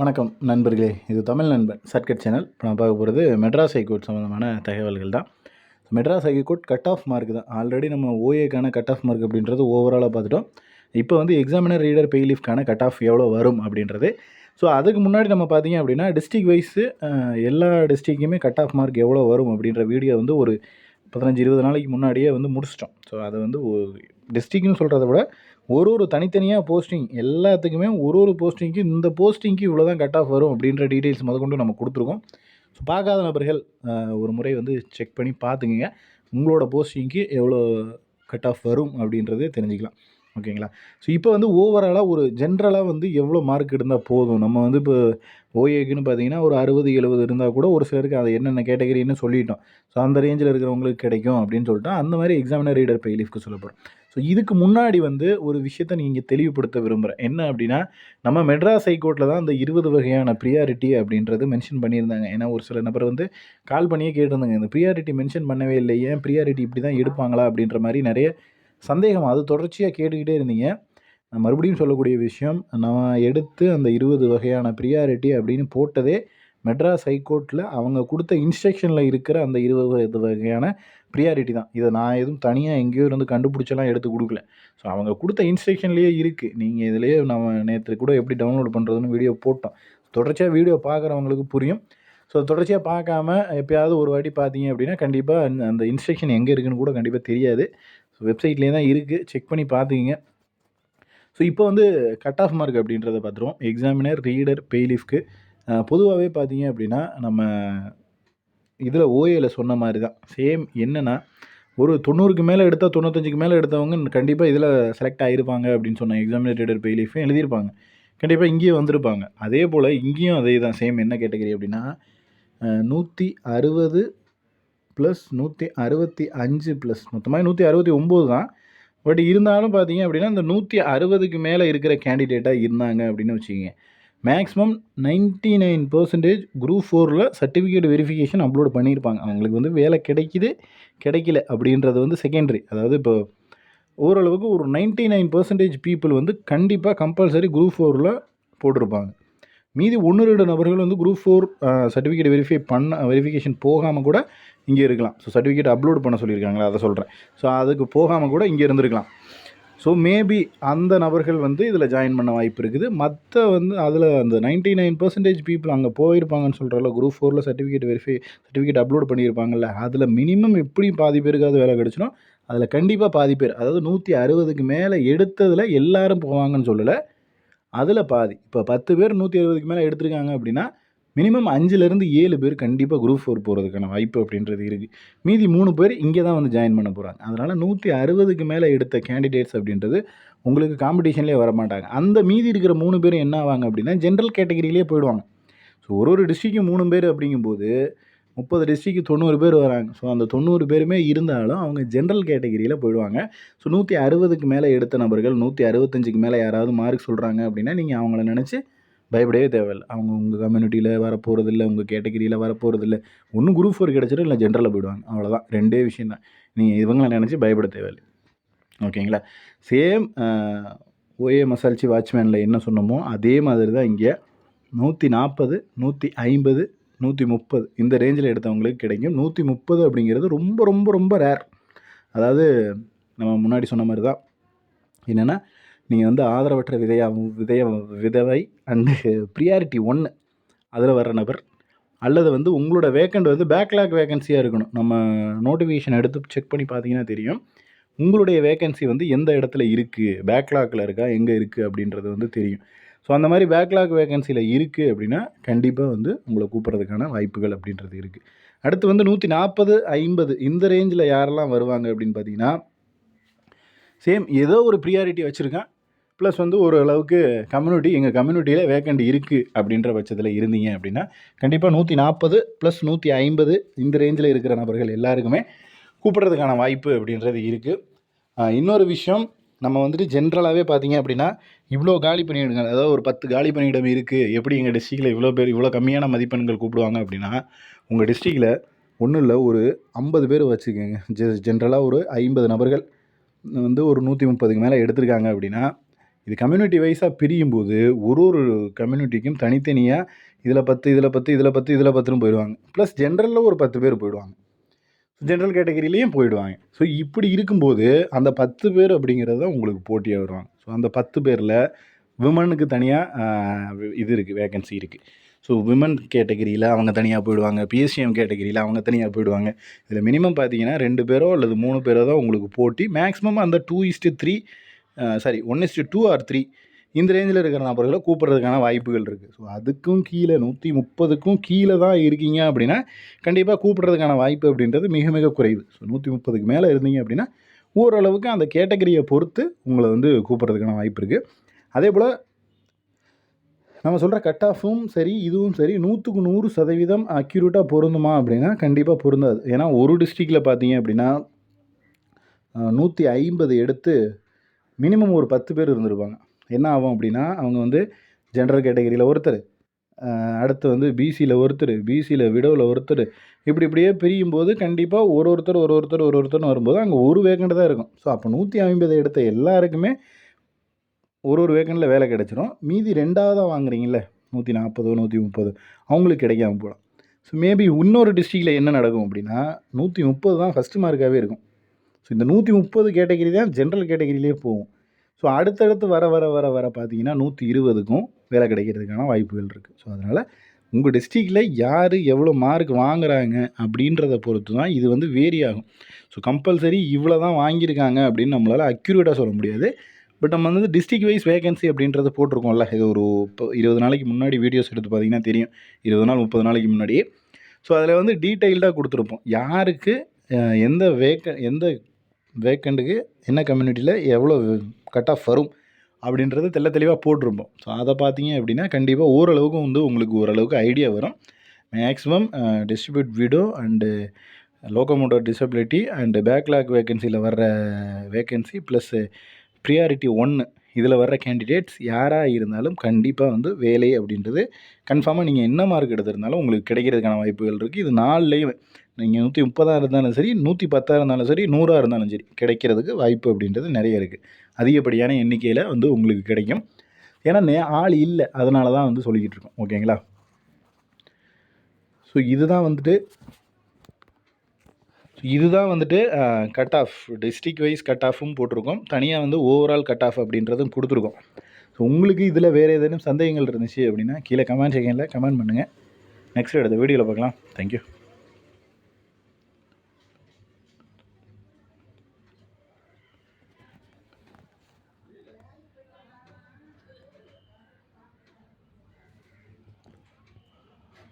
வணக்கம் நண்பர்களே, இது தமிழ் நண்பன் சர்க்கட் சேனல். இப்போ நான் பார்க்க போகிறது மெட்ராஸ் ஹைகோர்ட் சம்மந்தமான தகவல்கள் தான். Madras high court cut off mark தான். ஆல்ரெடி நம்ம ஓஏக்கான கட் ஆஃப் மார்க் அப்படின்றது ஓவராலாக பார்த்துட்டோம். இப்போ வந்து எக்ஸாமினர் ரீடர் பெய்லீஃப்கான கட் ஆஃப் எவ்வளோ வரும் அப்படின்றது. ஸோ அதுக்கு முன்னாடி நம்ம பார்த்தீங்க அப்படின்னா டிஸ்ட்ரிக் வைஸு எல்லா டிஸ்ட்ரிக்குமே கட் ஆஃப் மார்க் எவ்வளோ வரும் அப்படின்ற வீடியோ வந்து ஒரு 15-20 நாளைக்கு முன்னாடியே வந்து முடிச்சிட்டோம். ஸோ அதை வந்து டிஸ்ட்ரிக்ட்னு சொல்கிறத விட ஒரு தனித்தனியாக போஸ்டிங் எல்லாத்துக்குமே ஒரு போஸ்டிங்க்கு இந்த போஸ்டிங்க்கு இவ்வளோ தான் கட் ஆஃப் வரும் அப்படின்ற டீட்டெயில்ஸ் முதற்கொண்டு நம்ம கொடுத்துருக்கோம். ஸோ பார்க்காத நபர்கள் ஒரு முறை வந்து செக் பண்ணி பார்த்துக்குங்க. உங்களோட போஸ்டிங்க்கு எவ்வளோ கட் ஆஃப் வரும் அப்படின்றது தெரிஞ்சுக்கலாம். ஓகேங்களா? ஸோ இப்போ வந்து ஓவராலாக ஒரு ஜென்ரலாக வந்து எவ்வளோ மார்க் இருந்தால் போதும். நம்ம வந்து இப்போ ஓஏக்குன்னு பார்த்தீங்கன்னா ஒரு 60-70 இருந்தால் கூட ஒரு சிலருக்கு அதை என்னென்ன கேட்டகரின்னு சொல்லிட்டோம். ஸோ அந்த ரேஞ்சில் இருக்கிறவங்களுக்கு கிடைக்கும் அப்படின்னு சொல்லிட்டு அந்த மாதிரி எக்ஸாமினர் ரீடர் பெய்லீஃப்க்கு சொல்லப்படும். ஸோ இதுக்கு முன்னாடி வந்து ஒரு விஷயத்தை நீங்கள் தெளிவுபடுத்த விரும்புகிறேன். என்ன அப்படின்னா, நம்ம மெட்ராஸ் ஹைகோர்ட்டில் தான் அந்த 20 வகையான ப்ரியாரிட்டி அப்படின்றது மென்ஷன் பண்ணியிருந்தாங்க. ஏன்னா ஒரு சில நபர் வந்து கால் பண்ணியே கேட்டிருந்தாங்க, இந்த ப்ரியாரிட்டி மென்ஷன் பண்ணவே இல்லை, ஏன் ப்ரியாரிட்டி இப்படி தான் எடுப்பாங்களா அப்படின்ற மாதிரி நிறைய சந்தேகம். அது தொடர்ச்சியாக கேட்டுக்கிட்டே இருந்தீங்க. நான் மறுபடியும் சொல்லக்கூடிய விஷயம், நான் எடுத்து அந்த 20 வகையான ப்ரியாரிட்டி அப்படின்னு போட்டதே மெட்ராஸ் ஹைகோர்ட்டில் அவங்க கொடுத்த இன்ஸ்ட்ரக்ஷனில் இருக்கிற அந்த 20 வகையான ப்ரியாரிட்டி தான். இதை நான் எதுவும் தனியாக எங்கேயோ இருந்து கண்டுபிடிச்சலாம் எடுத்து கொடுக்கல. ஸோ அவங்க கொடுத்த இன்ஸ்ட்ரக்ஷன்லேயே இருக்குது. நீங்கள் இதிலேயே நம்ம நேற்று கூட எப்படி டவுன்லோட் பண்ணுறதுன்னு வீடியோ போட்டோம். தொடர்ச்சியாக வீடியோ பார்க்குறவங்களுக்கு புரியும். ஸோ தொடர்ச்சியாக பார்க்காம எப்போயாவது ஒரு வாட்டி பார்த்தீங்க அப்படின்னா கண்டிப்பாக அந்த இன்ஸ்ட்ரக்ஷன் எங்கே இருக்குதுன்னு கூட கண்டிப்பாக தெரியாது. ஸோ வெப்சைட்லேயே தான் இருக்குது, செக் பண்ணி பார்த்துக்கிங்க. ஸோ இப்போ வந்து கட் ஆஃப் மார்க் அப்படின்றத பார்த்துருவோம். எக்ஸாமினர் ரீடர் பெய்லீஃப்க்கு பொதுவாகவே பார்த்தீங்க அப்படின்னா நம்ம இதில் ஓஏல சொன்ன மாதிரி தான் சேம். என்னென்னா ஒரு 90க்கு மேலே எடுத்தால் 95க்கு மேலே எடுத்தவங்க கண்டிப்பாக இதில் செலக்ட் ஆகிருப்பாங்க அப்படின்னு சொன்னாங்க. எக்ஸாமினர் ரீடர் பெய்லீஃபும் எழுதியிருப்பாங்க, கண்டிப்பாக இங்கேயும் வந்திருப்பாங்க. அதே போல் இங்கேயும் அதே தான் சேம். என்ன கேட்டகரி அப்படின்னா 160 + 165 + மொத்தமாக 169 தான். பட் இருந்தாலும் பார்த்தீங்க அப்படின்னா இந்த 160க்கு மேலே இருக்கிற கேண்டிடேட்டாக இருந்தாங்க அப்படின்னு வச்சுக்கிங்க. மேக்ஸிமம் 99% குரூப் 4ல் சர்டிஃபிகேட் வெரிஃபிகேஷன் அப்லோட் பண்ணியிருப்பாங்க. அவங்களுக்கு வந்து வேலை கிடைக்கல அப்படின்றது வந்து செகண்டரி. அதாவது இப்போ ஓரளவுக்கு ஒரு 99% பீப்புள் வந்து கண்டிப்பாக கம்பல்சரி குரூப் 4ல் போட்டிருப்பாங்க. மீதி 1-2 நபர்கள் வந்து குரூப் 4 சர்டிஃபிகேட் வெரிஃபிகேஷன் போகாமல் கூட இங்கே இருக்கலாம். ஸோ சர்டிஃபிகேட் அப்லோட் பண்ண சொல்லியிருக்காங்களா, அதை சொல்கிறேன். ஸோ அதுக்கு போகாமல் கூட இங்கே இருந்திருக்கலாம். ஸோ மேபி அந்த நபர்கள் வந்து இதில் ஜாயின் பண்ண வாய்ப்பு இருக்குது. மற்ற வந்து அதில் அந்த 99% பீப்புள் அங்கே போயிருப்பாங்கன்னு சொல்கிறல, குரூப் 4ல் சர்டிஃபிகேட் அப்லோட் பண்ணியிருப்பாங்கல்ல, அதில் மினிமம் எப்படி பாதி பேருக்காவது வேலை கிடச்சிடும். அதில் கண்டிப்பாக பாதி பேர், அதாவது 160க்கு மேலே எடுத்ததில் எல்லாரும் போவாங்கன்னு சொல்லலை, அதில் பாதி. இப்போ 10 பேர் 160க்கு மேலே எடுத்திருக்காங்க அப்படின்னா மினிமம் 5லேருந்து 7 பேர் கண்டிப்பாக குரூப் 4 போகிறதுக்கான வாய்ப்பு அப்படின்றது இருக்குது. மீதி 3 பேர் இங்கே தான் வந்து ஜாயின் பண்ண போகிறாங்க. அதனால் 160க்கு மேலே எடுத்த கேண்டிடேட்ஸ் அப்படின்றது உங்களுக்கு காம்படிஷன்லேயே வரமாட்டாங்க. அந்த மீதி இருக்கிற 3 பேரும் என்ன ஆவாங்க அப்படின்னா ஜென்ரல் கேட்டகரியிலே போயிடுவாங்க. ஸோ ஒரு டிஸ்ட்ரிக்கும் 3 பேர் அப்படிங்கும்போது 30 டிஸ்ட்ரிக்கு 90 பேர் வராங்க. ஸோ அந்த 90 பேருமே இருந்தாலும் அவங்க ஜென்ரல் கேட்டகரியில் போயிடுவாங்க. ஸோ 160க்கு மேலே எடுத்த நபர்கள் 165க்கு மேலே யாராவது மார்க் சொல்கிறாங்க அப்படின்னா நீங்கள் அவங்கள நினச்சி பயப்படவே தேவையில்லை. அவங்க உங்கள் கம்யூனிட்டியில் வரப்போகிறதில்ல, உங்கள் கேட்டகரியில் வரப்போகிறதில்ல. ஒன்று குரூப் 4 கிடச்சிடும், இல்லை ஜென்ரலில் போயிடுவாங்க. அவ்வளோதான், 2 விஷயம் தான். நீங்கள் இவங்களை நினச்சி பயப்பட தேவையில்லை. ஓகேங்களா? சேம் ஓஏ மசால்ச்சி வாட்ச்மேனில் என்ன சொன்னோமோ அதே மாதிரி தான் இங்கே 140, 150, 130 இந்த ரேஞ்சில் எடுத்தவங்களுக்கு கிடைக்கும். 130 அப்படிங்கிறது ரொம்ப ரொம்ப ரொம்ப ரேர். அதாவது நம்ம முன்னாடி சொன்ன மாதிரி தான். என்னென்னா நீங்கள் வந்து ஆதரவற்ற விதவை அண்டு ப்ரியாரிட்டி 1 அதில் வர்ற நபர், அல்லது வந்து உங்களோட வேக்கண்ட் வந்து பேக்லாக் வேக்கன்சியாக இருக்கணும். நம்ம நோட்டிஃபிகேஷன் எடுத்து செக் பண்ணி பார்த்தீங்கன்னா தெரியும், உங்களுடைய வேக்கன்சி வந்து எந்த இடத்துல இருக்குது, பேக்லாகில் இருக்கா, எங்கே இருக்குது அப்படின்றது வந்து தெரியும். ஸோ அந்த மாதிரி பேக்லாக் வேக்கன்சியில் இருக்குது அப்படின்னா கண்டிப்பாக வந்து உங்களை கூப்பிட்றதுக்கான வாய்ப்புகள் அப்படின்றது இருக்குது. அடுத்து வந்து 140, 50 இந்த ரேஞ்சில் யாரெல்லாம் வருவாங்க அப்படின்னு பார்த்தீங்கன்னா சேம் ஏதோ ஒரு ப்ரியாரிட்டி வச்சுருக்கேன், ப்ளஸ் வந்து ஓரளவுக்கு எங்கள் கம்யூனிட்டியில் வேக்கண்ட் இருக்குது அப்படின்ற பட்சத்தில் இருந்தீங்க அப்படின்னா கண்டிப்பாக 140 + 150 இந்த ரேஞ்சில் இருக்கிற நபர்கள் எல்லாருக்குமே கூப்பிட்றதுக்கான வாய்ப்பு அப்படின்றது இருக்குது. இன்னொரு விஷயம், நம்ம வந்துட்டு ஜென்ரலாகவே பார்த்தீங்க அப்படின்னா இவ்வளோ காலி பணியிடங்கள், அதாவது ஒரு 10 காலி பணியிடம் இருக்குது, எப்படி எங்கள் டிஸ்ட்ரிக்டில் இவ்வளோ பேர் இவ்வளோ கம்மியான மதிப்பெண்கள் கூப்பிடுவாங்க அப்படின்னா, உங்கள் டிஸ்ட்ரிக்டில் ஒன்றும் இல்லை, ஒரு 50 பேர் வச்சுக்கோங்க. ஜென்ரலாக ஒரு 50 நபர்கள் வந்து ஒரு 130க்கு மேலே எடுத்திருக்காங்க அப்படின்னா இது கம்யூனிட்டி வைஸாக பிரியும்போது ஒரு கம்யூனிட்டிக்கும் தனித்தனியாக இதில் 10 இதில் 10 இதில் 10 இதில் 10ன்னு போயிடுவாங்க. ப்ளஸ் ஜென்ரலில் ஒரு 10 பேர் போயிடுவாங்க. ஜென்ரல் கேட்டகரியிலையும் போயிடுவாங்க. ஸோ இப்படி இருக்கும்போது அந்த 10 பேர் அப்படிங்கிறது தான் உங்களுக்கு போட்டியாக வருவாங்க. ஸோ அந்த 10 பேரில் விமனுக்கு தனியாக இது இருக்குது, வேக்கன்சி இருக்குது. ஸோ விமன் கேட்டகரியில் அவங்க தனியாக போயிடுவாங்க, பிஎஸ்சிஎம் கேட்டகரியில் அவங்க தனியாக போயிடுவாங்க. இதில் மினிமம் பார்த்தீங்கன்னா 2 பேரோ அல்லது 3 பேரோ தான் உங்களுக்கு போட்டி. மேக்ஸிமம் அந்த 2:3 1:2 ஆர் 3 இந்த ரேஞ்சில் இருக்கிற நபர்களை கூப்பிட்றதுக்கான வாய்ப்புகள் இருக்குது. ஸோ அதுக்கும் கீழே 130க்கும் கீழே தான் இருக்கீங்க அப்படின்னா கண்டிப்பாக கூப்பிட்றதுக்கான வாய்ப்பு அப்படின்றது மிக மிக குறைவு. ஸோ 130க்கு மேலே இருந்தீங்க அப்படின்னா ஓரளவுக்கு அந்த கேட்டகரியை பொறுத்து உங்களை வந்து கூப்பிட்றதுக்கான வாய்ப்பு இருக்குது. அதே போல் நம்ம சொல்கிற கட் ஆஃபும் சரி, இதுவும் சரி 100க்கு 100% அக்யூரேட்டாக பொருந்துமா அப்படின்னா கண்டிப்பாக பொருந்தாது. ஏன்னா ஒரு டிஸ்ட்ரிக்டில் பார்த்தீங்க அப்படின்னா 150 எடுத்து மினிமம் ஒரு 10 பேர் இருந்திருப்பாங்க. என்ன ஆகும் அப்படின்னா அவங்க வந்து ஜென்ரல் கேட்டகரியில் ஒருத்தர், அடுத்து வந்து பிசியில் ஒருத்தர், பிசியில் விடோவில் ஒருத்தர், இப்படியே பிரியும்போது கண்டிப்பாக ஒருத்தர்னு வரும்போது அங்கே ஒரு வேக்கண்ட் தான் இருக்கும். ஸோ அப்போ 150 எடுத்த எல்லாருக்குமே ஒரு வேக்கண்டில் வேலை கிடச்சிரும். மீதி 2ஆவதாக வாங்குறீங்கள 140 130 அவங்களுக்கு கிடைக்காம போகலாம். ஸோ மேபி இன்னொரு டிஸ்ட்ரிக்டில் என்ன நடக்கும் அப்படின்னா 130 தான் ஃபஸ்ட்டு மார்க்காகவே இருக்கும். ஸோ இந்த 130 கேட்டகரி தான் ஜென்ரல் கேட்டகரியிலே போகும். ஸோ அடுத்தடுத்து வர பார்த்தீங்கன்னா 120க்கும் வேலை கிடைக்கிறதுக்கான வாய்ப்புகள் இருக்குது. ஸோ அதனால் உங்கள் டிஸ்ட்ரிக்டில் யார் எவ்வளோ மார்க் வாங்குறாங்க அப்படின்றத பொறுத்து தான் இது வந்து வேரி ஆகும். ஸோ கம்பல்சரி இவ்வளோ தான் வாங்கியிருக்காங்க அப்படின்னு நம்மளால் அக்யூரேட்டாக சொல்ல முடியாது. பட் நம்ம வந்து டிஸ்ட்ரிக்ட் வைஸ் வேகன்சி அப்படின்றத போட்டிருக்கோம்ல, இது ஒரு 20 நாளைக்கு முன்னாடி வீடியோஸ் எடுத்து பார்த்தீங்கன்னா தெரியும். 20 நாள் 30 நாளைக்கு முன்னாடியே. ஸோ அதில் வந்து டீட்டெயில்டாக கொடுத்துருப்போம். யாருக்கு எந்த வேக்கண்ட்டுக்கு என்ன கம்யூனிட்டியில் எவ்வளோ கட் ஆஃப் வரும் அப்படின்றது தெளிவாக போட்டிருப்போம். ஸோ அதை பார்த்தீங்க அப்படின்னா கண்டிப்பாக ஓரளவுக்கு வந்து உங்களுக்கு ஓரளவுக்கு ஐடியா வரும். Maximum distribute widow and locomotor disability and backlog வேக்கன்சியில் வர்ற வேக்கன்சி ப்ளஸ் ப்ரியாரிட்டி 1 இதில் வர்ற கேண்டிடேட்ஸ் யாராக இருந்தாலும் கண்டிப்பாக வந்து வேலை அப்படின்றது கன்ஃபார்மாக நீங்கள் என்ன மார்க் எடுத்திருந்தாலும் உங்களுக்கு கிடைக்கிறதுக்கான வாய்ப்புகள் இருக்குது. இது 4லேயும் நீங்கள் 130 இருந்தாலும் சரி, 110 இருந்தாலும் சரி, 100 இருந்தாலும் சரி கிடைக்கிறதுக்கு வாய்ப்பு அப்படின்றது நிறைய இருக்குது. அதிகப்படியான எண்ணிக்கையில் வந்து உங்களுக்கு கிடைக்கும். ஏன்னா ஆள் இல்லை, அதனால தான் வந்து சொல்லிக்கிட்டு இருக்கோம். ஓகேங்களா? ஸோ இதுதான் வந்துட்டு cut off district wise cut ஆஃபும் போட்டிருக்கோம். தனியாக வந்து ஓவரால் கட் ஆஃப் அப்படின்றதும் கொடுத்துருக்கோம். ஸோ உங்களுக்கு இதில் வேறு ஏதேனும் சந்தேகங்கள் இருந்துச்சு அப்படின்னா கீழே கமெண்ட் செக்ஷனில் கமெண்ட் பண்ணுங்கள். நெக்ஸ்ட் அடுத்த வீடியோவில் பார்க்கலாம். தேங்க்யூ.